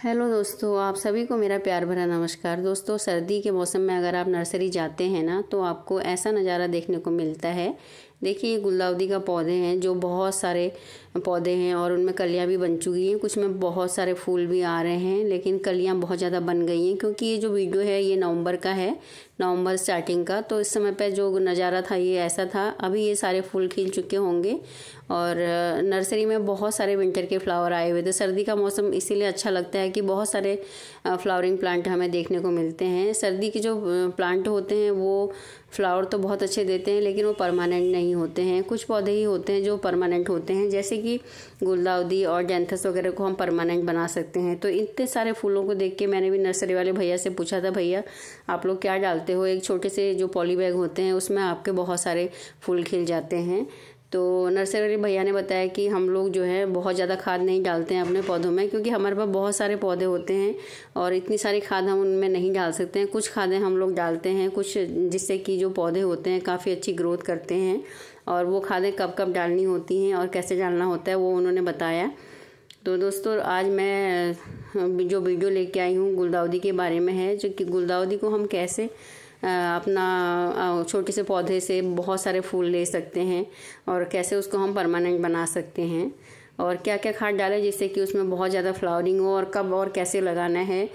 Hello दोस्तों, आप सभी को मेरा प्यार भरा नमस्कार। दोस्तों, सर्दी के मौसम में अगर आप नर्सरी जाते हैं ना तो आपको ऐसा नज़ारा देखने को मिलता है। देखिए, ये गुलदाउदी का पौधे हैं जो बहुत सारे पौधे हैं और उनमें कलियां भी बन चुकी हैं। कुछ में बहुत सारे फूल भी आ रहे हैं, लेकिन कलियां बहुत ज़्यादा बन गई हैं क्योंकि ये जो वीडियो है ये नवंबर का है, नवंबर स्टार्टिंग का। तो इस समय पे जो नज़ारा था ये ऐसा था। अभी ये सारे फूल खिल चुके होंगे और नर्सरी में बहुत सारे विंटर के फ्लावर आए हुए थे। सर्दी का मौसम इसीलिए अच्छा लगता है कि बहुत सारे फ्लावरिंग प्लांट हमें देखने को मिलते हैं। सर्दी के जो प्लांट होते हैं वो फ्लावर तो बहुत अच्छे देते हैं, लेकिन वो परमानेंट नहीं होते हैं। कुछ पौधे ही होते हैं जो परमानेंट होते हैं, जैसे कि गुलदाउदी और जैंथस वगैरह को हम परमानेंट बना सकते हैं। तो इतने सारे फूलों को देख के मैंने भी नर्सरी वाले भैया से पूछा था, भैया आप लोग क्या डालते हो? एक छोटे से जो पॉली बैग होते हैं उसमें आपके बहुत सारे फूल खिल जाते हैं। तो नर्सरी वाले भैया ने बताया कि हम लोग जो है बहुत ज़्यादा खाद नहीं डालते हैं अपने पौधों में, क्योंकि हमारे पास बहुत सारे पौधे होते हैं और इतनी सारी खाद हम उनमें नहीं डाल सकते हैं। कुछ खादें हम लोग डालते हैं, कुछ जिससे कि जो पौधे होते हैं काफ़ी अच्छी ग्रोथ करते हैं। और वो खादें कब कब डालनी होती हैं और कैसे डालना होता है वो उन्होंने बताया। तो दोस्तों, आज मैं जो वीडियो लेके आई हूँ गुलदाउदी के बारे में है, जो कि गुलदाउदी को हम कैसे अपना छोटे से पौधे से बहुत सारे फूल ले सकते हैं और कैसे उसको हम परमानेंट बना सकते हैं, और क्या क्या खाद डालें जिससे कि उसमें बहुत ज़्यादा फ्लावरिंग हो, और कब और कैसे लगाना है।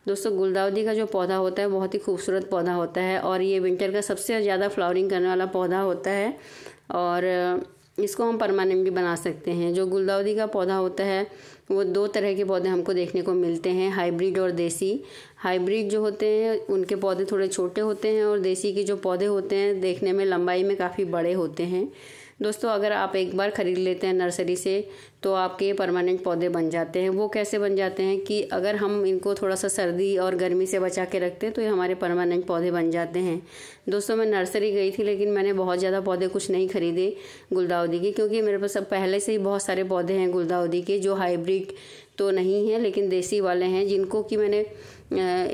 दोस्तों, गुलदाउदी का जो पौधा होता है बहुत ही खूबसूरत पौधा होता है और ये विंटर का सबसे ज़्यादा फ्लावरिंग करने वाला पौधा होता है और इसको हम परमानेंट भी बना सकते हैं। जो गुलदाउदी का पौधा होता है वो दो तरह के पौधे हमको देखने को मिलते हैं, हाइब्रिड और देसी। हाइब्रिड जो होते हैं उनके पौधे थोड़े छोटे होते हैं और देसी के जो पौधे होते हैं देखने में लंबाई में काफ़ी बड़े होते हैं। दोस्तों, अगर आप एक बार ख़रीद लेते हैं नर्सरी से तो आपके ये परमानेंट पौधे बन जाते हैं। वो कैसे बन जाते हैं कि अगर हम इनको थोड़ा सा सर्दी और गर्मी से बचा के रखते हैं तो ये हमारे परमानेंट पौधे बन जाते हैं। दोस्तों, मैं नर्सरी गई थी लेकिन मैंने बहुत ज़्यादा पौधे कुछ नहीं खरीदे गुलदाउदी के, क्योंकि मेरे पास अब पहले से ही बहुत सारे पौधे हैं गुलदाउदी के, जो हाइब्रिड तो नहीं है लेकिन देसी वाले हैं, जिनको कि मैंने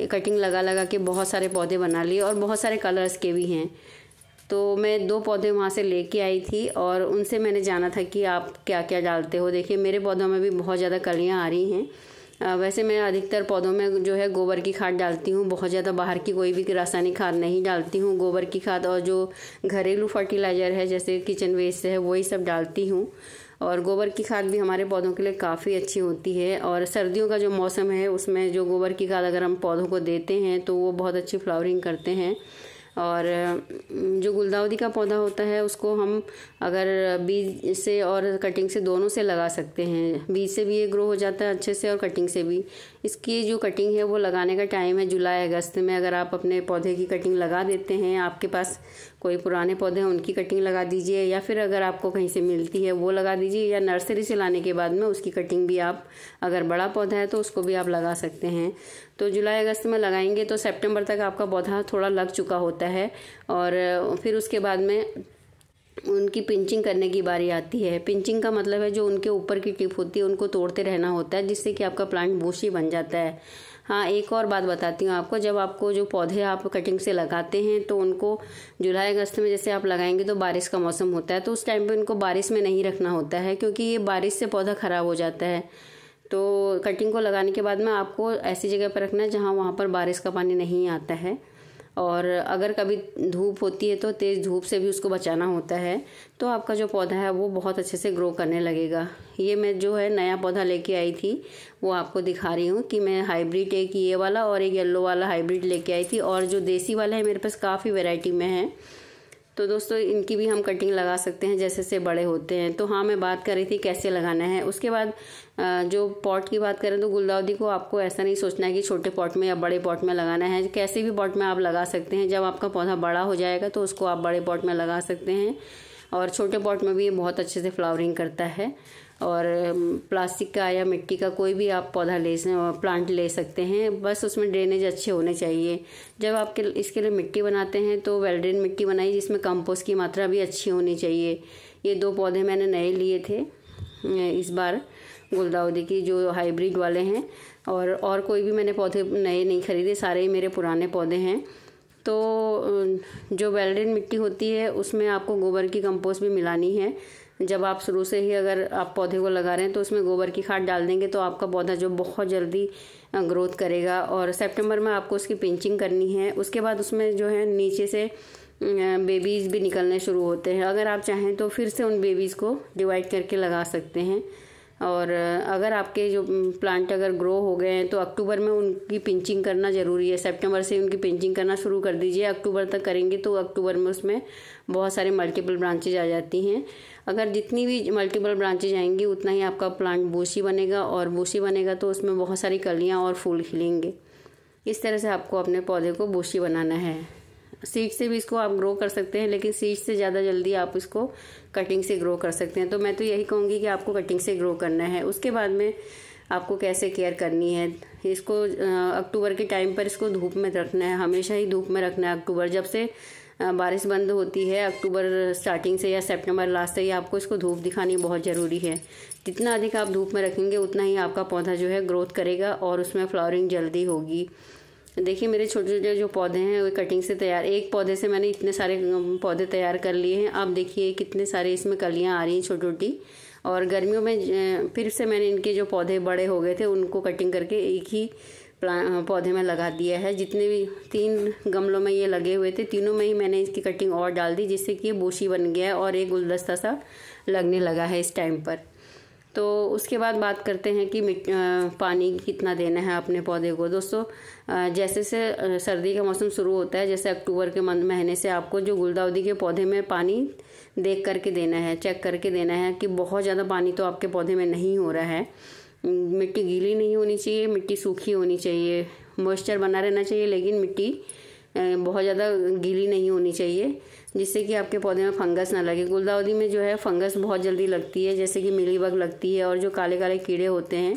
कटिंग लगा लगा के बहुत सारे पौधे बना लिए और बहुत सारे कलर्स के भी हैं। तो मैं 2 पौधे वहाँ से लेके आई थी और उनसे मैंने जाना था कि आप क्या क्या डालते हो। देखिए, मेरे पौधों में भी बहुत ज़्यादा कलियाँ आ रही हैं। वैसे मैं अधिकतर पौधों में जो है गोबर की खाद डालती हूँ, बहुत ज़्यादा बाहर की कोई भी रासायनिक खाद नहीं डालती हूँ। गोबर की खाद और जो घरेलू फर्टिलाइज़र है जैसे किचन वेस्ट है वही सब डालती हूँ। और गोबर की खाद भी हमारे पौधों के लिए काफ़ी अच्छी होती है। और सर्दियों का जो मौसम है उसमें जो गोबर की खाद अगर हम पौधों को देते हैं तो वो बहुत अच्छी फ्लावरिंग करते हैं। और जो गुलदाउदी का पौधा होता है उसको हम अगर बीज से और कटिंग से दोनों से लगा सकते हैं। बीज से भी ये ग्रो हो जाता है अच्छे से और कटिंग से भी। इसकी जो कटिंग है वो लगाने का टाइम है जुलाई अगस्त में। अगर आप अपने पौधे की कटिंग लगा देते हैं, आपके पास कोई पुराने पौधे हैं उनकी कटिंग लगा दीजिए, या फिर अगर आपको कहीं से मिलती है वो लगा दीजिए, या नर्सरी से लाने के बाद में उसकी कटिंग भी आप, अगर बड़ा पौधा है तो उसको भी आप लगा सकते हैं। तो जुलाई अगस्त में लगाएंगे तो सितंबर तक आपका पौधा थोड़ा लग चुका होता है और फिर उसके बाद में उनकी पिंचिंग करने की बारी आती है। पिंचिंग का मतलब है जो उनके ऊपर की टिप होती है उनको तोड़ते रहना होता है, जिससे कि आपका प्लांट बूशी बन जाता है। हाँ, एक और बात बताती हूँ आपको, जब आपको जो पौधे आप कटिंग से लगाते हैं तो उनको जुलाई अगस्त में जैसे आप लगाएंगे तो बारिश का मौसम होता है, तो उस टाइम पे उनको बारिश में नहीं रखना होता है, क्योंकि ये बारिश से पौधा ख़राब हो जाता है। तो कटिंग को लगाने के बाद में आपको ऐसी जगह पर रखना है जहाँ वहाँ पर बारिश का पानी नहीं आता है। और अगर कभी धूप होती है तो तेज़ धूप से भी उसको बचाना होता है, तो आपका जो पौधा है वो बहुत अच्छे से ग्रो करने लगेगा। ये मैं जो है नया पौधा लेके आई थी वो आपको दिखा रही हूँ कि मैं हाइब्रिड, एक ये वाला और एक येलो वाला हाइब्रिड लेके आई थी, और जो देसी वाला है मेरे पास काफ़ी वैरायटी में है। तो दोस्तों, इनकी भी हम कटिंग लगा सकते हैं जैसे से बड़े होते हैं। तो हाँ, मैं बात कर रही थी कैसे लगाना है। उसके बाद जो पॉट की बात करें तो गुलदाउदी को आपको ऐसा नहीं सोचना है कि छोटे पॉट में या बड़े पॉट में लगाना है। कैसे भी पॉट में आप लगा सकते हैं। जब आपका पौधा बड़ा हो जाएगा तो उसको आप बड़े पॉट में लगा सकते हैं, और छोटे पॉट में भी ये बहुत अच्छे से फ्लावरिंग करता है। और प्लास्टिक का या मिट्टी का कोई भी आप पौधा प्लांट ले सकते हैं, बस उसमें ड्रेनेज अच्छे होने चाहिए। जब आपके इसके लिए मिट्टी बनाते हैं तो वेल ड्रेन मिट्टी बनाइए, जिसमें कंपोस्ट की मात्रा भी अच्छी होनी चाहिए। ये 2 पौधे मैंने नए लिए थे इस बार गुलदाउदी की, जो हाइब्रिड वाले हैं, और कोई भी मैंने पौधे नए नहीं खरीदे, सारे ही मेरे पुराने पौधे हैं। तो जो वेल ड्रेन मिट्टी होती है उसमें आपको गोबर की कंपोस्ट भी मिलानी है, जब आप शुरू से ही अगर आप पौधे को लगा रहे हैं तो उसमें गोबर की खाद डाल देंगे तो आपका पौधा जो बहुत जल्दी ग्रोथ करेगा। और सितंबर में आपको उसकी पिंचिंग करनी है। उसके बाद उसमें जो है नीचे से बेबीज़ भी निकलने शुरू होते हैं। अगर आप चाहें तो फिर से उन बेबीज़ को डिवाइड करके लगा सकते हैं। और अगर आपके जो प्लांट अगर ग्रो हो गए हैं तो अक्टूबर में उनकी पिंचिंग करना ज़रूरी है। सितंबर से उनकी पिंचिंग करना शुरू कर दीजिए, अक्टूबर तक करेंगे तो अक्टूबर में उसमें बहुत सारे मल्टीपल ब्रांचेज आ जाती हैं। अगर जितनी भी मल्टीपल ब्रांचेज आएंगी उतना ही आपका प्लांट बूशी बनेगा, और बूशी बनेगा तो उसमें बहुत सारी कलियाँ और फूल खिलेंगे। इस तरह से आपको अपने पौधे को बूशी बनाना है। सीड से भी इसको आप ग्रो कर सकते हैं, लेकिन सीड से ज़्यादा जल्दी आप इसको कटिंग से ग्रो कर सकते हैं। तो मैं तो यही कहूँगी कि आपको कटिंग से ग्रो करना है। उसके बाद में आपको कैसे केयर करनी है, इसको अक्टूबर के टाइम पर इसको धूप में रखना है, हमेशा ही धूप में रखना है। अक्टूबर जब से बारिश बंद होती है, अक्टूबर स्टार्टिंग से या सितंबर लास्ट से ही आपको इसको धूप दिखानी बहुत ज़रूरी है। जितना अधिक आप धूप में रखेंगे उतना ही आपका पौधा जो है ग्रोथ करेगा और उसमें फ्लावरिंग जल्दी होगी। देखिए मेरे छोटे छोटे जो पौधे हैं वो कटिंग से तैयार, एक पौधे से मैंने इतने सारे पौधे तैयार कर लिए हैं। आप देखिए कितने सारे इसमें कलियां आ रही हैं छोटी छोटी। और गर्मियों में फिर से मैंने इनके जो पौधे बड़े हो गए थे उनको कटिंग करके एक ही पौधे में लगा दिया है। जितने भी 3 गमलों में ये लगे हुए थे, तीनों में ही मैंने इसकी कटिंग और डाल दी, जिससे कि ये बोशी बन गया है और एक गुलदस्ता सा लगने लगा है इस टाइम पर। तो उसके बाद बात करते हैं कि पानी कितना देना है अपने पौधे को। दोस्तों जैसे से सर्दी का मौसम शुरू होता है, जैसे अक्टूबर के महीने से आपको जो गुलदाउदी के पौधे में पानी देख करके देना है, चेक करके देना है कि बहुत ज़्यादा पानी तो आपके पौधे में नहीं हो रहा है। मिट्टी गीली नहीं होनी चाहिए, मिट्टी सूखी होनी चाहिए, मॉइस्चर बना रहना चाहिए, लेकिन मिट्टी बहुत ज़्यादा गीली नहीं होनी चाहिए, जिससे कि आपके पौधे में फंगस ना लगे। गुलदाउदी में जो है फंगस बहुत जल्दी लगती है, जैसे कि मिलीबग लगती है और जो काले काले कीड़े होते हैं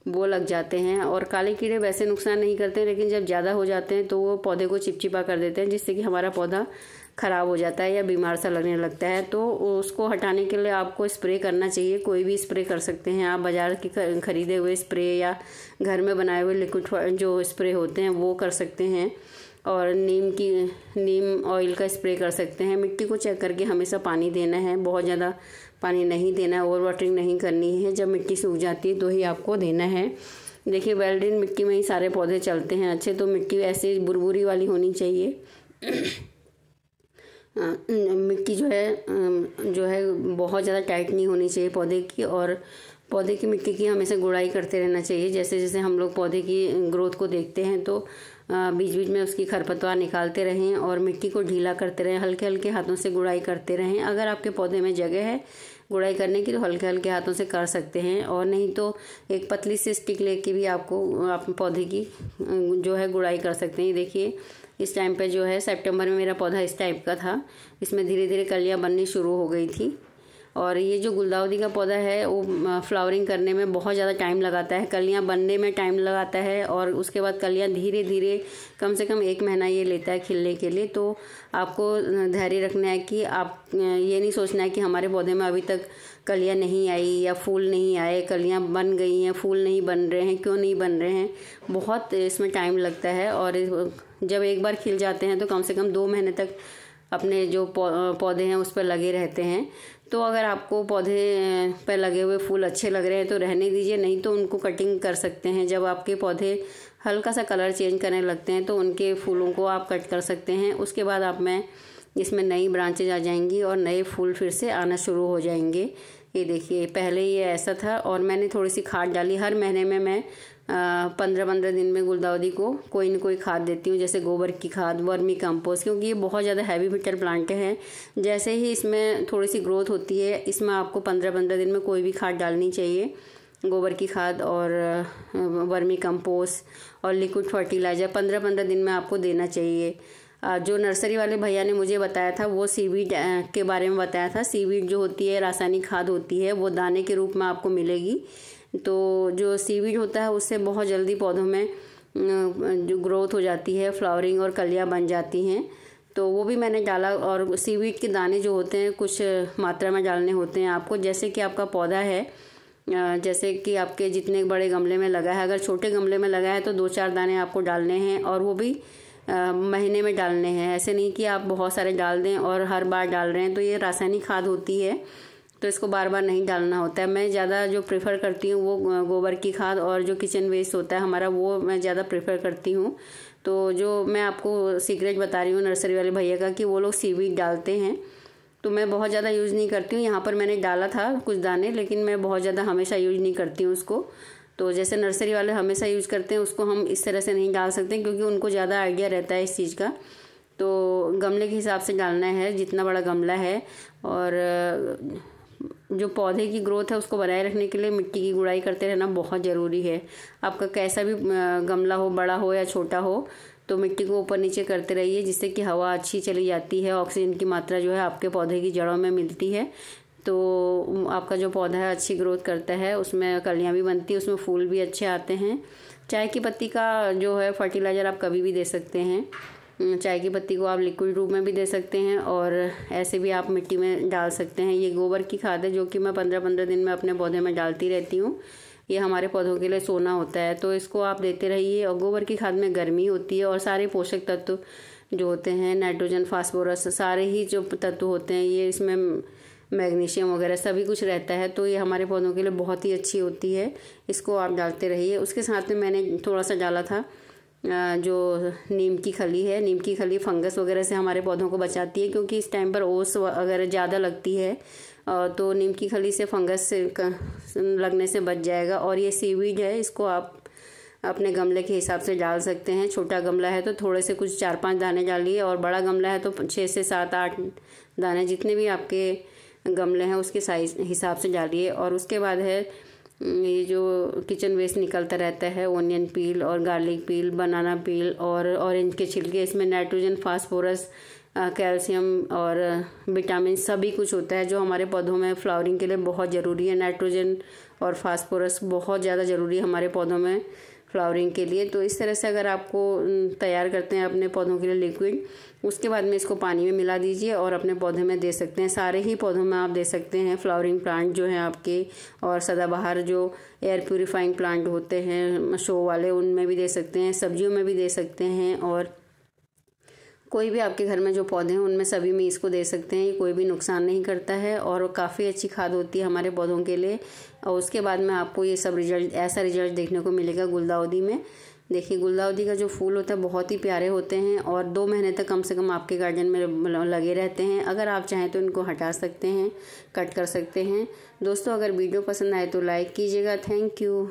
वो लग जाते हैं। और काले कीड़े वैसे नुकसान नहीं करते, लेकिन जब ज़्यादा हो जाते हैं तो वो पौधे को चिपचिपा कर देते हैं, जिससे कि हमारा पौधा ख़राब हो जाता है या बीमार सा लगने लगता है। तो उसको हटाने के लिए आपको स्प्रे करना चाहिए। कोई भी स्प्रे कर सकते हैं आप, बाज़ार के खरीदे हुए स्प्रे या घर में बनाए हुए लिक्विड जो स्प्रे होते हैं वो कर सकते हैं। और नीम ऑयल का स्प्रे कर सकते हैं। मिट्टी को चेक करके हमेशा पानी देना है, बहुत ज़्यादा पानी नहीं देना है, ओवर वाटरिंग नहीं करनी है। जब मिट्टी सूख जाती है तो ही आपको देना है। देखिए वेल ड्रेन मिट्टी में ही सारे पौधे चलते हैं अच्छे, तो मिट्टी ऐसे बुरबुरी वाली होनी चाहिए। मिट्टी जो है बहुत ज़्यादा टाइट नहीं होनी चाहिए पौधे की, और पौधे की मिट्टी की हमेशा गुड़ाई करते रहना चाहिए। जैसे जैसे हम लोग पौधे की ग्रोथ को देखते हैं तो बीच बीच में उसकी खरपतवार निकालते रहें और मिट्टी को ढीला करते रहें, हल्के हल्के हाथों से गुड़ाई करते रहें। अगर आपके पौधे में जगह है गुड़ाई करने की तो हल्के हल्के हाथों से कर सकते हैं, और नहीं तो एक पतली सी स्टिक लेके भी आपको आप पौधे की जो है गुड़ाई कर सकते हैं। देखिए इस टाइम पे जो है सितंबर में मेरा पौधा इस टाइप का था, इसमें धीरे धीरे कलियां बननी शुरू हो गई थी। और ये जो गुलदाउदी का पौधा है वो फ्लावरिंग करने में बहुत ज़्यादा टाइम लगाता है, कलियां बनने में टाइम लगाता है, और उसके बाद कलियां धीरे धीरे कम से कम 1 महीना ये लेता है खिलने के लिए। तो आपको धैर्य रखना है कि आप ये नहीं सोचना है कि हमारे पौधे में अभी तक कलियां नहीं आई या फूल नहीं आए, कलियां बन गई हैं फूल नहीं बन रहे हैं, क्यों नहीं बन रहे हैं। बहुत इसमें टाइम लगता है, और जब एक बार खिल जाते हैं तो कम से कम 2 महीने तक अपने जो पौधे हैं उस पर लगे रहते हैं। तो अगर आपको पौधे पर लगे हुए फूल अच्छे लग रहे हैं तो रहने दीजिए, नहीं तो उनको कटिंग कर सकते हैं। जब आपके पौधे हल्का सा कलर चेंज करने लगते हैं तो उनके फूलों को आप कट कर सकते हैं। उसके बाद आप में इसमें नई ब्रांचेज आ जाएंगी और नए फूल फिर से आना शुरू हो जाएंगे। ये देखिए पहले ये ऐसा था, और मैंने थोड़ी सी खाद डाली। हर महीने में मैं 15-15 दिन में गुलदाउदी को कोई न कोई खाद देती हूँ, जैसे गोबर की खाद, वर्मी कंपोस्ट, क्योंकि ये बहुत ज़्यादा हैवी फिटर प्लांट है। जैसे ही इसमें थोड़ी सी ग्रोथ होती है इसमें आपको 15-15 दिन में कोई भी खाद डालनी चाहिए। गोबर की खाद और वर्मी कंपोस्ट और लिक्विड फर्टिलाइज़र 15-15 दिन में आपको देना चाहिए। जो नर्सरी वाले भैया ने मुझे बताया था वो सीवीड के बारे में बताया था। सीवीड जो होती है रासायनिक खाद होती है, वो दाने के रूप में आपको मिलेगी। तो जो सीवीड होता है उससे बहुत जल्दी पौधों में जो ग्रोथ हो जाती है, फ्लावरिंग और कलियां बन जाती हैं। तो वो भी मैंने डाला। और सीवीड के दाने जो होते हैं कुछ मात्रा में डालने होते हैं आपको। जैसे कि आपका पौधा है, जैसे कि आपके जितने बड़े गमले में लगा है, अगर छोटे गमले में लगा है तो 2-4 दाने आपको डालने हैं, और वो भी महीने में डालने हैं। ऐसे नहीं कि आप बहुत सारे डाल दें और हर बार डाल रहे हैं, तो ये रासायनिक खाद होती है तो इसको बार बार नहीं डालना होता है। मैं ज़्यादा जो प्रेफर करती हूँ वो गोबर की खाद और जो किचन वेस्ट होता है हमारा, वो मैं ज़्यादा प्रेफर करती हूँ। तो जो मैं आपको सीक्रेट बता रही हूँ नर्सरी वाले भैया का, कि वो लोग सीवीड डालते हैं, तो मैं बहुत ज़्यादा यूज़ नहीं करती हूँ। यहाँ पर मैंने डाला था कुछ दाने, लेकिन मैं बहुत ज़्यादा हमेशा यूज़ नहीं करती हूँ उसको। तो जैसे नर्सरी वाले हमेशा यूज़ करते हैं, उसको हम इस तरह से नहीं डाल सकते, क्योंकि उनको ज़्यादा आइडिया रहता है इस चीज़ का। तो गमले के हिसाब से डालना है, जितना बड़ा गमला है। और जो पौधे की ग्रोथ है उसको बनाए रखने के लिए मिट्टी की गुड़ाई करते रहना बहुत ज़रूरी है। आपका कैसा भी गमला हो, बड़ा हो या छोटा हो, तो मिट्टी को ऊपर नीचे करते रहिए, जिससे कि हवा अच्छी चली जाती है, ऑक्सीजन की मात्रा जो है आपके पौधे की जड़ों में मिलती है। तो आपका जो पौधा है अच्छी ग्रोथ करता है, उसमें कलियाँ भी बनती है, उसमें फूल भी अच्छे आते हैं। चाय की पत्ती का जो है फर्टिलाइज़र आप कभी भी दे सकते हैं। चाय की पत्ती को आप लिक्विड रूप में भी दे सकते हैं और ऐसे भी आप मिट्टी में डाल सकते हैं। ये गोबर की खाद है जो कि मैं 15-15 दिन में अपने पौधे में डालती रहती हूँ। ये हमारे पौधों के लिए सोना होता है, तो इसको आप देते रहिए। और गोबर की खाद में गर्मी होती है और सारे पोषक तत्व जो होते हैं, नाइट्रोजन, फास्फोरस, सारे ही जो तत्व होते हैं, ये इसमें मैग्नीशियम वगैरह सभी कुछ रहता है, तो ये हमारे पौधों के लिए बहुत ही अच्छी होती है। इसको आप डालते रहिए। उसके साथ में मैंने थोड़ा सा डाला था जो नीम की खली है। नीम की खली फंगस वगैरह से हमारे पौधों को बचाती है, क्योंकि इस टाइम पर ओस अगर ज़्यादा लगती है तो नीम की खली से फंगस से लगने से बच जाएगा। और ये सीवीड है, इसको आप अपने गमले के हिसाब से डाल सकते हैं। छोटा गमला है तो थोड़े से कुछ 4-5 दाने डालिए, और बड़ा गमला है तो 6 से 7-8 दाने, जितने भी आपके गमले हैं उसके साइज हिसाब से डालिए। और उसके बाद है ये जो किचन वेस्ट निकलता रहता है, ओनियन पील और गार्लिक पील, बनाना पील और ऑरेंज के छिलके, इसमें नाइट्रोजन, फास्फोरस, कैल्शियम और विटामिन सभी कुछ होता है, जो हमारे पौधों में फ्लावरिंग के लिए बहुत ज़रूरी है। नाइट्रोजन और फास्फोरस बहुत ज़्यादा ज़रूरी है हमारे पौधों में फ्लावरिंग के लिए। तो इस तरह से अगर आपको तैयार करते हैं अपने पौधों के लिए लिक्विड, उसके बाद में इसको पानी में मिला दीजिए और अपने पौधे में दे सकते हैं। सारे ही पौधों में आप दे सकते हैं। फ्लावरिंग प्लांट जो हैं आपके, और सदाबहार जो एयर प्यूरिफाइंग प्लांट होते हैं शो वाले, उनमें भी दे सकते हैं, सब्जियों में भी दे सकते हैं। और कोई भी आपके घर में जो पौधे हैं उनमें सभी में इसको दे सकते हैं। ये कोई भी नुकसान नहीं करता है और काफ़ी अच्छी खाद होती है हमारे पौधों के लिए। और उसके बाद में आपको ये सब रिजल्ट, ऐसा रिजल्ट देखने को मिलेगा गुलदाउदी में। देखिए, गुलदाउदी का जो फूल होता है बहुत ही प्यारे होते हैं और 2 महीने तक कम से कम आपके गार्डन में लगे रहते हैं। अगर आप चाहें तो इनको हटा सकते हैं, कट कर सकते हैं। दोस्तों, अगर वीडियो पसंद आए तो लाइक कीजिएगा। Thank you.